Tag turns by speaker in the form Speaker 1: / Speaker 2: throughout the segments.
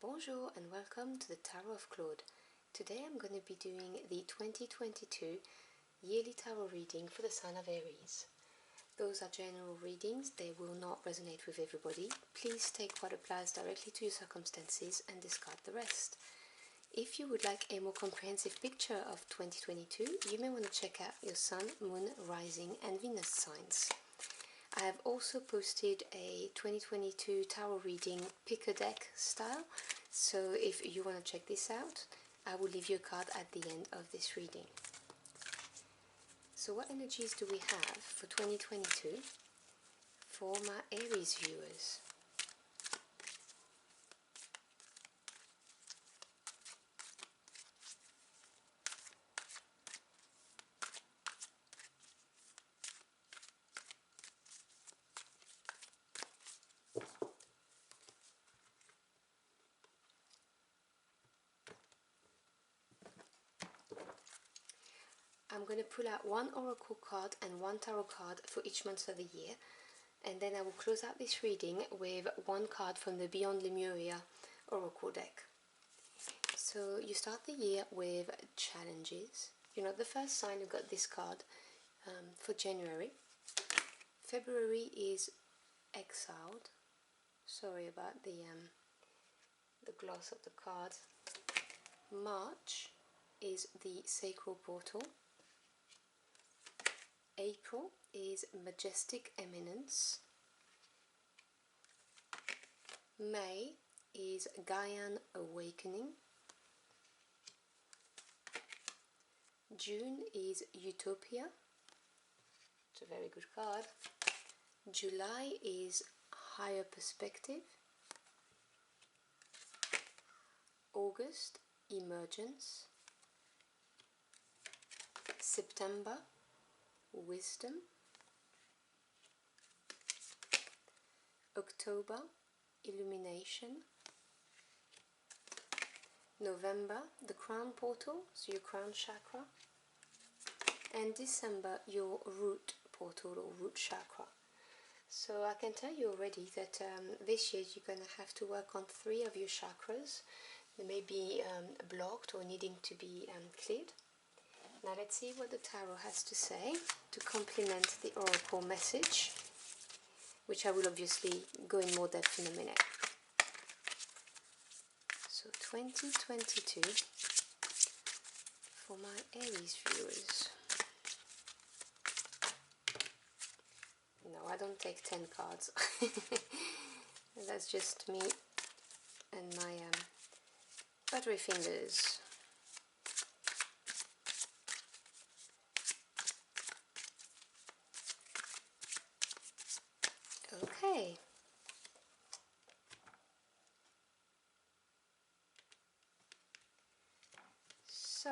Speaker 1: Bonjour and welcome to the Tarot of Claude. Today I'm going to be doing the 2022 yearly tarot reading for the sign of Aries. Those are general readings, they will not resonate with everybody. Please take what applies directly to your circumstances and discard the rest. If you would like a more comprehensive picture of 2022, you may want to check out your Sun, Moon, Rising and Venus signs. I have also posted a 2022 tarot reading pick a deck style, so if you want to check this out, I will leave you a card at the end of this reading. So what energies do we have for 2022 for my Aries viewers? I'm going to pull out one oracle card and one tarot card for each month of the year, and then I will close out this reading with one card from the Beyond Lemuria oracle deck. So you start the year with challenges. You're not the first sign who got this card for January. February is exiled. Sorry about the gloss of the card. March is the sacral portal. April is majestic eminence. May is Gaian awakening. June is utopia. It's a very good card. July is higher perspective. August, emergence. September, wisdom. October, illumination. November, the crown portal, so your crown chakra. And December, your root portal or root chakra. So I can tell you already that this year you're going to have to work on 3 of your chakras. They may be blocked or needing to be cleared. Now let's see what the tarot has to say to complement the oracle message, which I will obviously go in more depth in a minute. So 2022 for my Aries viewers. No, I don't take 10 cards. That's just me and my buttery fingers. Okay. So,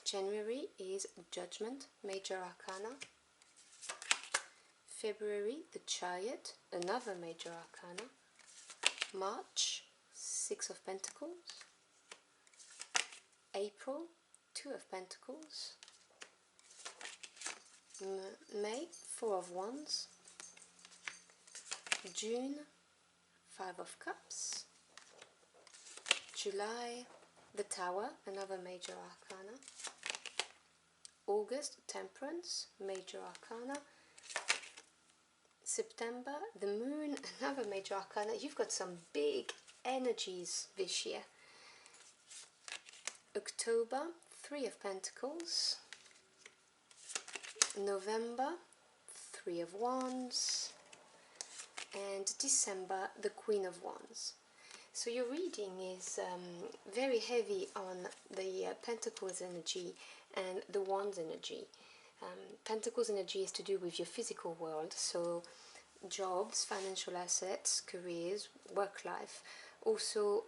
Speaker 1: January is Judgment, Major Arcana. February, the Chariot, another Major Arcana. March, 6 of Pentacles. April, 2 of Pentacles. May, 4 of Wands. June, 5 of Cups. July, the Tower, another Major Arcana. August, Temperance, Major Arcana. September, the Moon, another Major Arcana. You've got some big energies this year. October, 3 of Pentacles. November, 3 of Wands. And December, the Queen of Wands. So your reading is very heavy on the Pentacles energy and the Wands energy. Pentacles energy is to do with your physical world, so jobs, financial assets, careers, work life. Also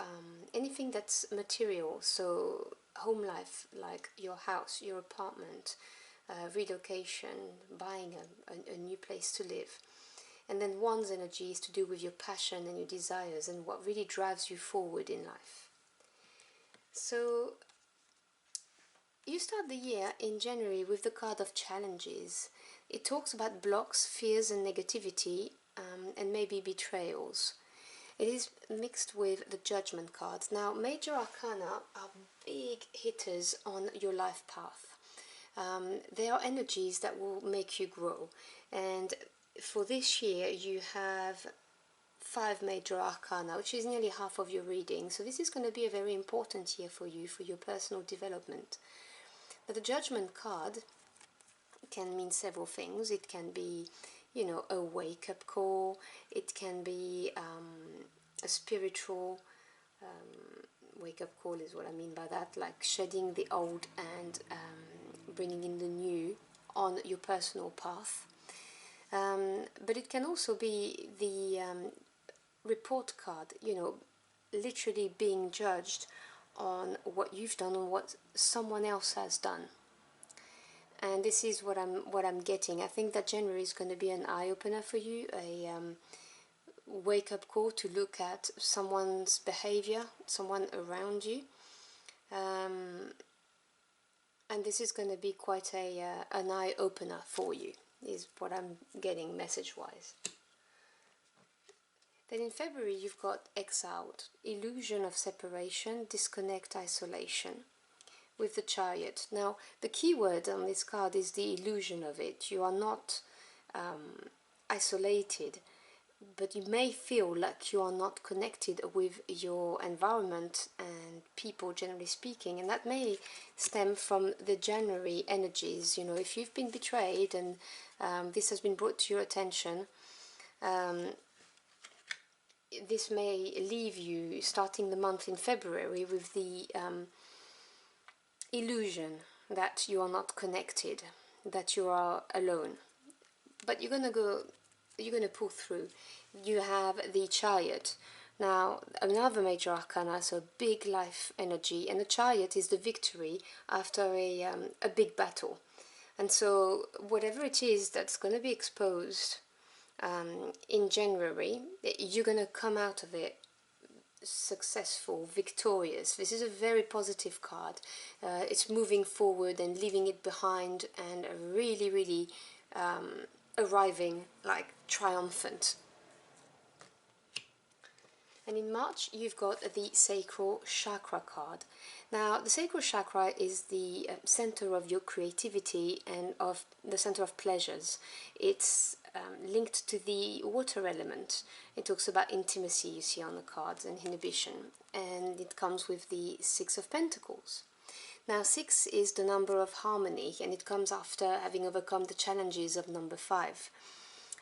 Speaker 1: anything that's material, so home life, like your house, your apartment, relocation, buying a new place to live. And then Wands energy is to do with your passion and your desires and what really drives you forward in life. So you start the year in January with the card of challenges. It talks about blocks, fears and negativity and maybe betrayals. It is mixed with the Judgment cards. Now, major arcana are big hitters on your life path. They are energies that will make you grow. And for this year, you have 5 major arcana, which is nearly half of your reading. So this is going to be a very important year for you, for your personal development. But the Judgment card can mean several things. It can be, you know, a wake-up call. It can be a spiritual wake-up call is what I mean by that, like shedding the old and bringing in the new on your personal path. But it can also be the report card, you know, literally being judged on what you've done and what someone else has done. And this is what I'm getting. I think that January is going to be an eye-opener for you, a wake-up call to look at someone's behavior, someone around you. And this is going to be quite an eye-opener for you, is what I'm getting message-wise. Then in February you've got exiled, illusion of separation, disconnect, isolation, with the Chariot. Now, the key word on this card is the illusion of it. You are not isolated, but you may feel like you are not connected with your environment and people, generally speaking, and that may stem from the January energies. You know, if you've been betrayed and this has been brought to your attention, this may leave you, starting the month in February, with the illusion that you are not connected, that you are alone. But you're gonna pull through. You have the Chariot. Now, another major arcana, so big life energy, and the Chariot is the victory after a big battle. And so whatever it is that's going to be exposed in January, you're going to come out of it successful, victorious. This is a very positive card. It's moving forward and leaving it behind, and really, really arriving like triumphant. And in March you've got the Sacral Chakra card. Now, the Sacral Chakra is the center of your creativity and of the center of pleasures. It's linked to the water element. It talks about intimacy, you see on the cards, and inhibition, and it comes with the Six of Pentacles. Now, 6 is the number of harmony, and it comes after having overcome the challenges of number 5.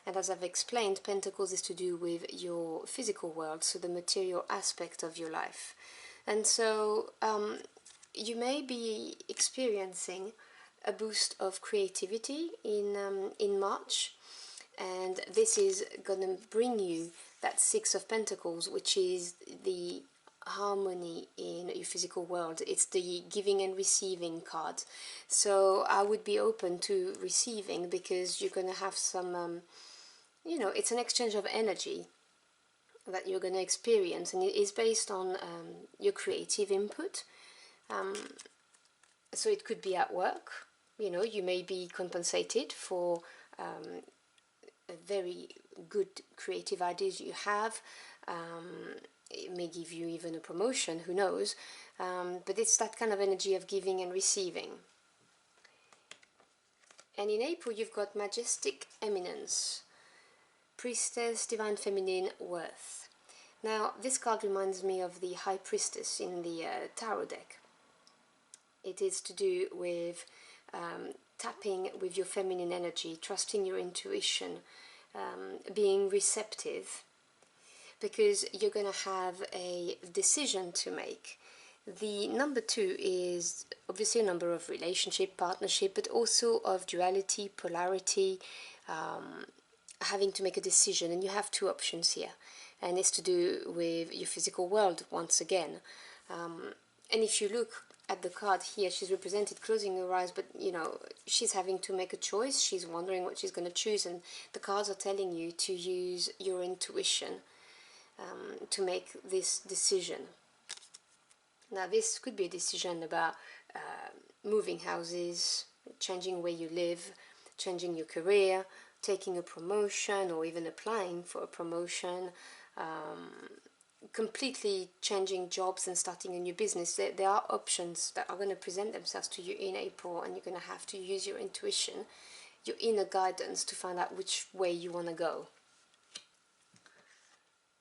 Speaker 1: And as I've explained, Pentacles is to do with your physical world, so the material aspect of your life. And so you may be experiencing a boost of creativity in March, and this is going to bring you that Six of Pentacles, which is the harmony in your physical world. It's the giving and receiving card. So I would be open to receiving, because you're going to have some you know, it's an exchange of energy that you're going to experience, and it is based on your creative input. So it could be at work. You know, you may be compensated for very good creative ideas you have. It may give you even a promotion, who knows, but it's that kind of energy of giving and receiving. And in April you've got Majestic Eminence, Priestess, Divine Feminine, Worth. Now, this card reminds me of the High Priestess in the Tarot deck. It is to do with tapping with your feminine energy, trusting your intuition, being receptive, because you're going to have a decision to make. The number 2 is obviously a number of relationship, partnership, but also of duality, polarity, having to make a decision, and you have 2 options here, and it's to do with your physical world once again. And if you look at the card here, she's represented closing her eyes, but you know, she's having to make a choice. She's wondering what she's going to choose, and the cards are telling you to use your intuition to make this decision. Now, this could be a decision about moving houses, changing where you live, changing your career, taking a promotion, or even applying for a promotion, completely changing jobs and starting a new business. There are options that are going to present themselves to you in April, and you're going to have to use your intuition, your inner guidance, to find out which way you want to go.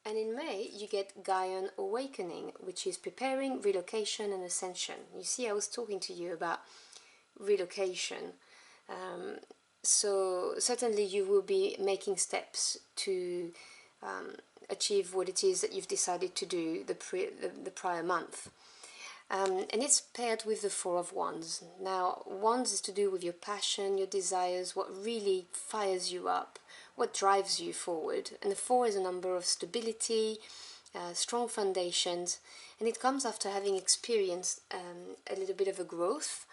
Speaker 1: And in May, you get Gaian Awakening, which is preparing, relocation, and ascension. You see, I was talking to you about relocation. So certainly you will be making steps to achieve what it is that you've decided to do the prior month. And it's paired with the Four of Wands. Now, Wands is to do with your passion, your desires, what really fires you up, what drives you forward. And the Four is a number of stability, strong foundations, and it comes after having experienced a little bit of a growth.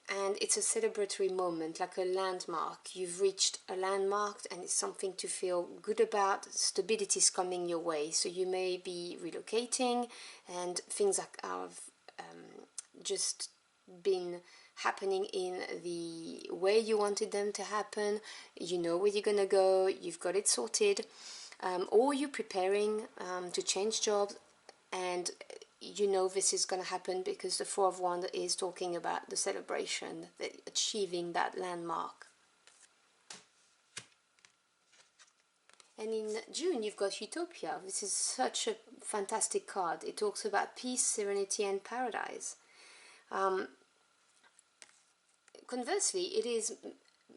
Speaker 1: And it's a celebratory moment, like a landmark. You've reached a landmark, and it's something to feel good about. Stability is coming your way, so you may be relocating, and things are just been happening in the way you wanted them to happen. You know where you're gonna go, you've got it sorted, or you're preparing to change jobs, and you know this is going to happen because the Four of Wands is talking about the celebration, achieving that landmark. And in June you've got Utopia. This is such a fantastic card. It talks about peace, serenity, and paradise. Conversely, it is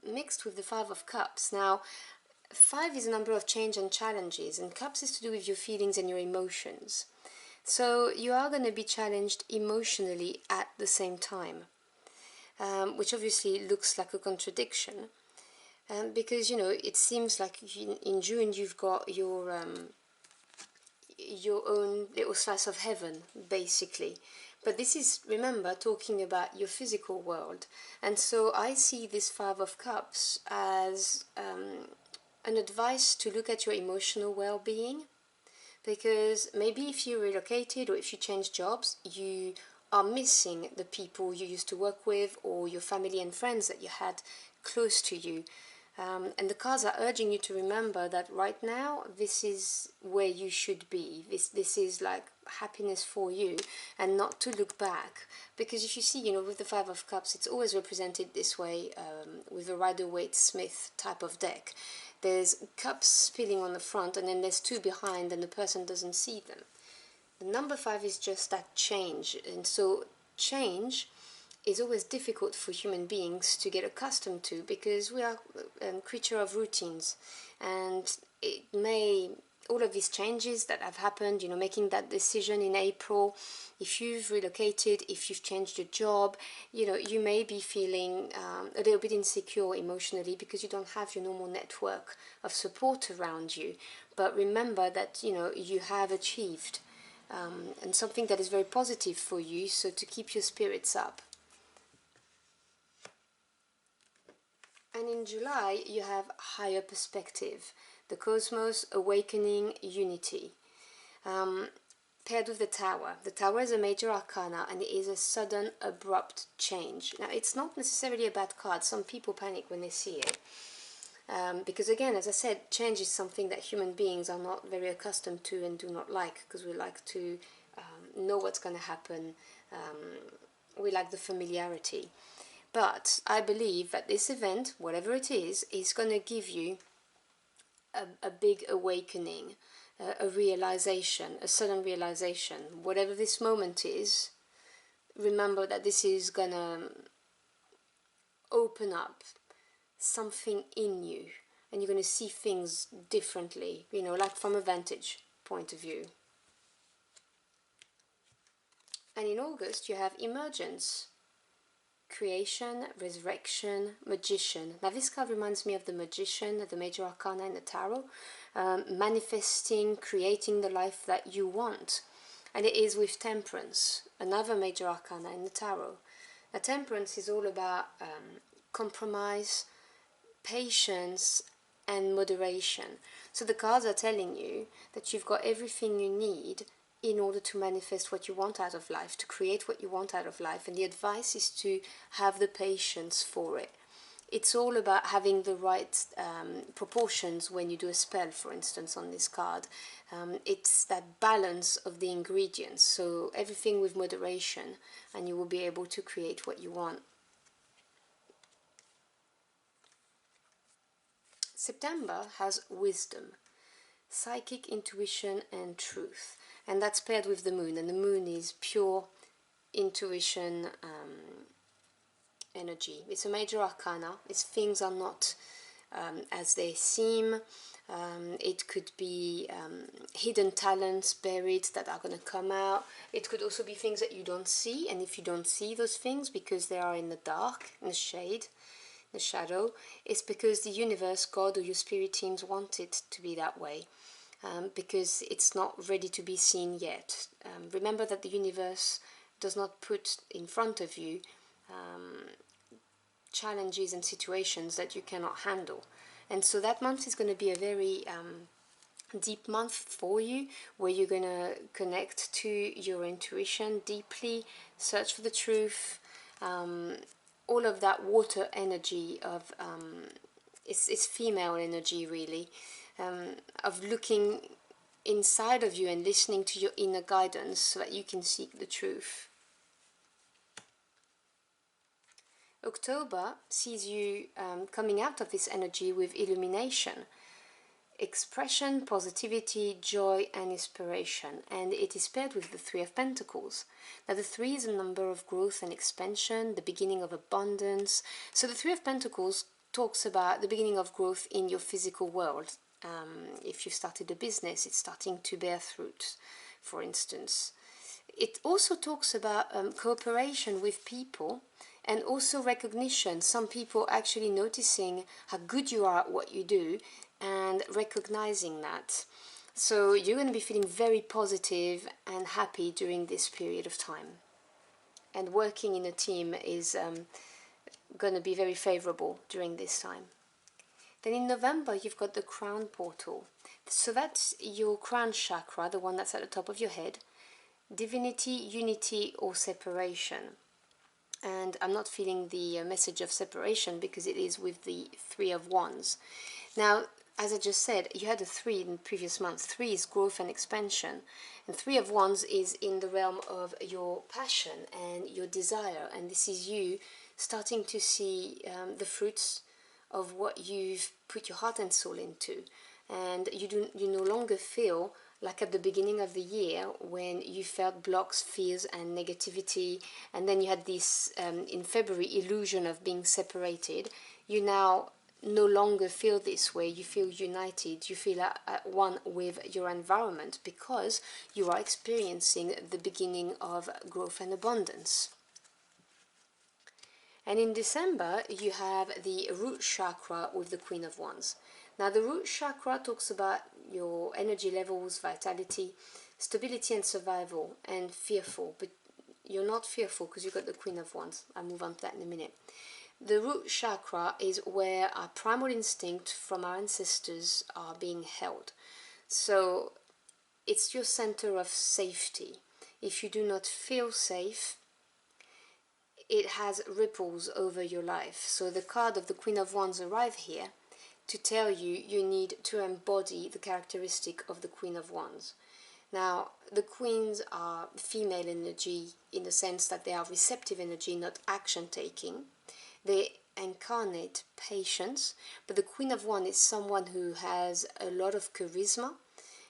Speaker 1: mixed with the Five of Cups. Now, 5 is a number of change and challenges, and Cups is to do with your feelings and your emotions. So you are going to be challenged emotionally at the same time, which obviously looks like a contradiction, because, you know, it seems like in June you've got your own little slice of heaven, basically. But this is, remember, talking about your physical world. And so I see this Five of Cups as an advice to look at your emotional well-being. Because maybe if you relocated or if you change jobs, you are missing the people you used to work with, or your family and friends that you had close to you. And the cards are urging you to remember that right now, this is where you should be. This is like happiness for you, and not to look back. Because if you see, you know, with the Five of Cups, it's always represented this way, with a Rider-Waite-Smith type of deck. There's cups spilling on the front, and then there's 2 behind, and the person doesn't see them. The number 5 is just that change, and so change is always difficult for human beings to get accustomed to, because we are a creature of routines, and it may, all of these changes that have happened, you know, making that decision in April, if you've relocated, if you've changed your job, you know, you may be feeling a little bit insecure emotionally because you don't have your normal network of support around you. But remember that, you know, you have achieved, and something that is very positive for you, so to keep your spirits up. And in July, you have higher perspective, the cosmos, awakening, unity. Paired with the Tower. The Tower is a major arcana, and it is a sudden, abrupt change. Now, it's not necessarily a bad card. Some people panic when they see it. Because again, as I said, change is something that human beings are not very accustomed to and do not like, because we like to know what's going to happen. We like the familiarity. But I believe that this event, whatever it is going to give you a big awakening, a realization, a sudden realization. Whatever this moment is, remember that this is going to open up something in you, and you're going to see things differently, you know, like from a vantage point of view. And in August, you have emergence. Creation, resurrection, magician. Now this card reminds me of the magician, the major arcana in the tarot, manifesting, creating the life that you want. And it is with temperance, another major arcana in the tarot. Now temperance is all about compromise, patience, and moderation. So the cards are telling you that you've got everything you need in order to manifest what you want out of life, to create what you want out of life, and the advice is to have the patience for it. it's all about having the right proportions when you do a spell, for instance, on this card. It's that balance of the ingredients, so everything with moderation, and you will be able to create what you want. September has wisdom, psychic intuition and truth, and that's paired with the moon, and the moon is pure intuition energy. It's a major arcana. It's things are not as they seem. It could be hidden talents buried that are going to come out. It could also be things that you don't see, and if you don't see those things because they are in the dark, in the shade, the shadow, it's because the universe, God, or your spirit teams want it to be that way, because it's not ready to be seen yet. Remember that the universe does not put in front of you challenges and situations that you cannot handle. And so that month is going to be a very deep month for you, where you're going to connect to your intuition deeply, search for the truth, all of that water energy of it's female energy really, of looking inside of you and listening to your inner guidance so that you can seek the truth. October sees you coming out of this energy with illumination, expression, positivity, joy and inspiration, and it is paired with the Three of Pentacles. Now the Three is a number of growth and expansion, the beginning of abundance. So the Three of Pentacles talks about the beginning of growth in your physical world. If you started a business, it's starting to bear fruit, for instance. It also talks about cooperation with people, and also recognition. Some people actually noticing how good you are at what you do and recognizing that. So you're going to be feeling very positive and happy during this period of time. And working in a team is going to be very favorable during this time. Then in November, you've got the crown portal. So that's your crown chakra, the one that's at the top of your head. Divinity, unity or separation. And I'm not feeling the message of separation because it is with the Three of Wands. Now, as I just said, you had a 3 in the previous month. 3 is growth and expansion. And Three of Wands is in the realm of your passion and your desire. And this is you starting to see the fruits of what you've put your heart and soul into. And you no longer feel like at the beginning of the year when you felt blocks, fears and negativity, and then you had this in February illusion of being separated. You now no longer feel this way. You feel united, you feel at one with your environment because you are experiencing the beginning of growth and abundance. And in December you have the root chakra with the Queen of Wands. Now the root chakra talks about your energy levels, vitality, stability and survival, and fearful, but you're not fearful because you've got the Queen of Wands. I'll move on to that in a minute. The root chakra is where our primal instinct from our ancestors are being held. So it's your center of safety. If you do not feel safe, it has ripples over your life. So the card of the Queen of Wands arrive here to tell you you need to embody the characteristic of the Queen of Wands. Now, the queens are female energy in the sense that they are receptive energy, not action-taking. They incarnate patience, but the Queen of Wands is someone who has a lot of charisma.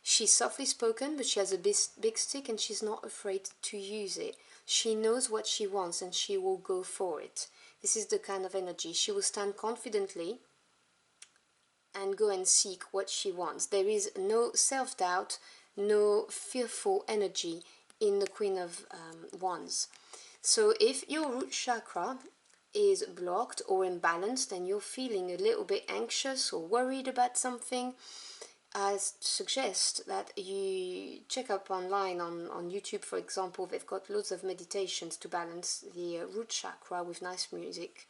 Speaker 1: She's softly spoken, but she has a big stick and she's not afraid to use it. She knows what she wants and she will go for it. This is the kind of energy. She will stand confidently and go and seek what she wants. There is no self-doubt, no fearful energy in the Queen of Wands. So if your root chakra is blocked or imbalanced and you're feeling a little bit anxious or worried about something, I suggest that you check up online on YouTube, for example. They've got loads of meditations to balance the root chakra with nice music.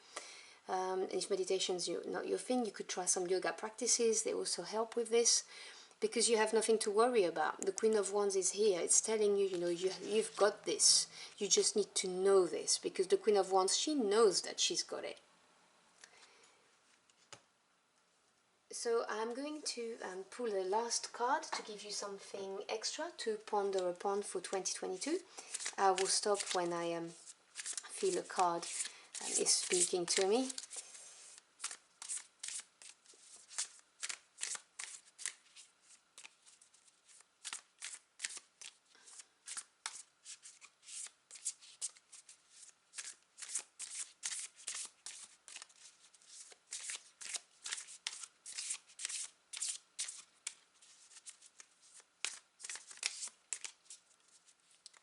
Speaker 1: And if meditation's not your thing, you could try some yoga practices. They also help with this because you have nothing to worry about. The Queen of Wands is here. It's telling you, you've got this. You just need to know this because the Queen of Wands, she knows that she's got it. So I'm going to pull the last card to give you something extra to ponder upon for 2022. I will stop when I feel a card is speaking to me.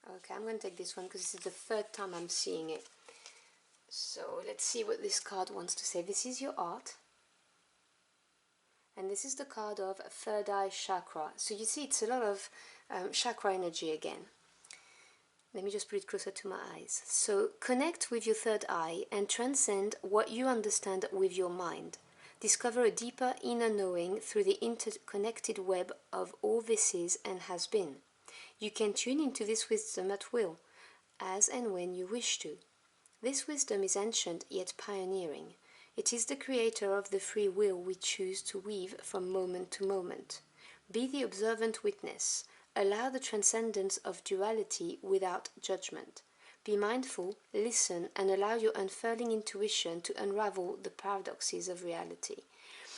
Speaker 1: Okay, I'm going to take this one because this is the third time I'm seeing it. So let's see what this card wants to say. This is your art. And this is the card of third eye chakra. So you see it's a lot of chakra energy again. Let me just put it closer to my eyes. So connect with your third eye and transcend what you understand with your mind. Discover a deeper inner knowing through the interconnected web of all this is and has been. You can tune into this wisdom at will, as and when you wish to. This wisdom is ancient yet pioneering. It is the creator of the free will we choose to weave from moment to moment. Be the observant witness. Allow the transcendence of duality without judgment. Be mindful, listen, and allow your unfurling intuition to unravel the paradoxes of reality.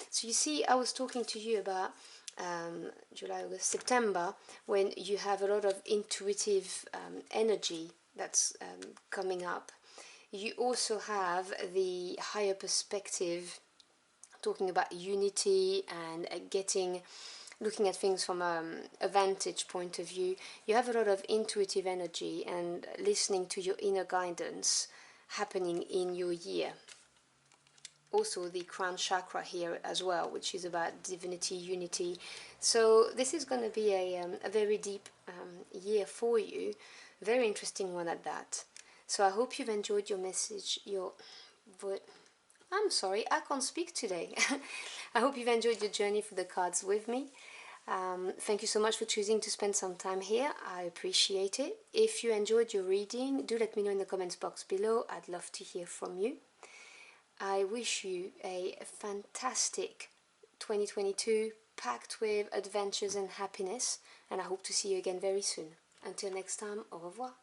Speaker 1: So you see, I was talking to you about July, August, September, when you have a lot of intuitive energy that's coming up. You also have the higher perspective, talking about unity and looking at things from a vantage point of view. You have a lot of intuitive energy and listening to your inner guidance happening in your year. Also the crown chakra here as well, which is about divinity, unity. So this is going to be a very deep year for you, very interesting one at that. So I hope you've enjoyed your message, I'm sorry, I can't speak today. I hope you've enjoyed your journey for the cards with me. Thank you so much for choosing to spend some time here. I appreciate it. If you enjoyed your reading, do let me know in the comments box below. I'd love to hear from you. I wish you a fantastic 2022, packed with adventures and happiness, and I hope to see you again very soon. Until next time, au revoir.